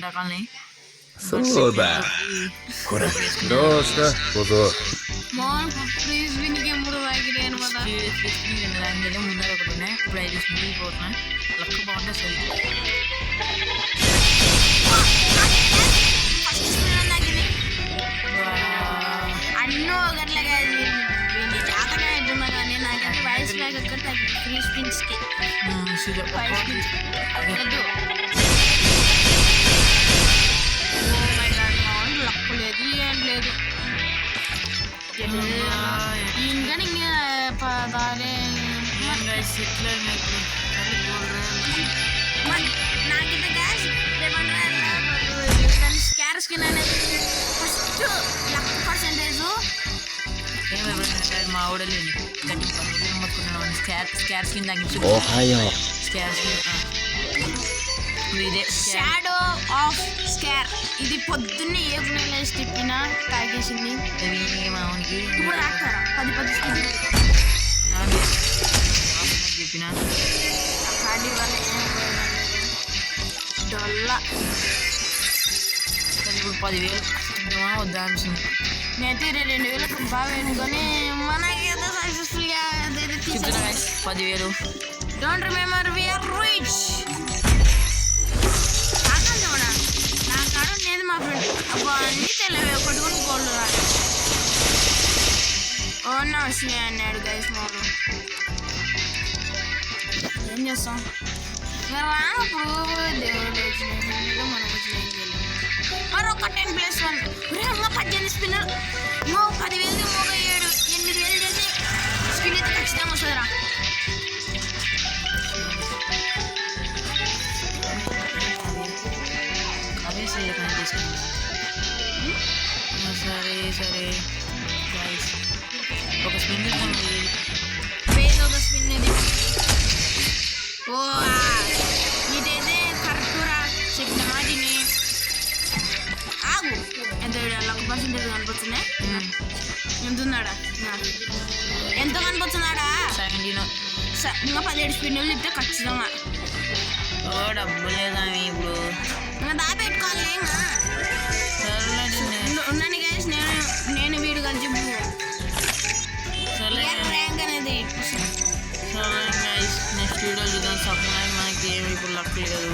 రకాలని సోదా దోస్త పోతో ప్లీజ్ వినికి 3 వాగిడే అనమాట. ముందర ఒకటి ఉన్నాయి. ఇప్పుడు 5 స్పీడ్ పోతున్నాయి. లక్ బాగుంటే సరి అన్నో గట్లగా జాతగా అవుతున్నా కానీ నాకైతే వాయిస్ బ్యాగ్ ఎక్కడ తగ్గి 3 స్పిన్స్కి లక్కు లేదు ఏం లేదు. ఇంకా నాకైతే గ్యాస్ స్కార్ స్కిన్ అనేది ఫస్ట్ లక్ పర్సెంటేజ్ మా ఊడలేని గట్టి మొత్తుకున్నాను. స్కార్ స్కిన్ తగ్గించు. స్కార్ స్కిన్ ఇదే షాడో ఆఫ్ స్కార్. ఇది పొద్దున్నే ఏ గుణంలో తిప్పినా తాగేసింది. మామూలుకి ఇప్పుడు రాస్తారా 10 స్కిన్ చెప్పిన కార్డి వల్ల డొల్లా. ఇప్పుడు 10,000 వద్దా అనిపిస్తుంది. నేనైతే 2,000 బాగా వేసుకొని మనకేదో సక్సెస్ఫుల్గా 10,000. Don't remember we are rich. నా కాడ లేదు మా ఫ్రెండ్. అబ్బా అన్నీ తెలియవే ఒకటి కూడా గోల్డ్ రాదు. ఓన్నా వచ్చినాయి అన్నాడు గైస్. మాకు ఏం చేస్తాం ఇంకా రానప్పుడు దేవుడు వచ్చినాయి మనం వచ్చిన ఏం చేయలేము. మరొక 10+1 ఇంకా 18 స్పిన్నర్. ఇంకో 10,000 ఇంకొక 8,000 చేసి స్పిన్ అయితే ఖచ్చితంగా వస్తుందిరా. సరే గైస్ ఒక స్పిన్ ఒక స్పిన్ ఇది. ఓ ఇదైతే కరెక్టురా చెప్పిన మాటిని. ఆగు ఎంత 1% కనిపిస్తున్నాయి. ఎంత ఉందాడా? ఎంత కనిపిస్తున్నాడా? 17. ఇంకా 17 స్పిన్నులు ఇస్తే ఖచ్చితంగా. డబ్బు లేదా ఇప్పుడు ఇంకా దాపెట్టుకోవాలి. ఉన్నాను గైస్. నేను వీడు కలిసి ర్యాంక్ అనేది నెక్స్ట్ వీడియో చూద్దాం. సప్లై మనకి ఏమి ఇప్పుడు లక్ లేదు.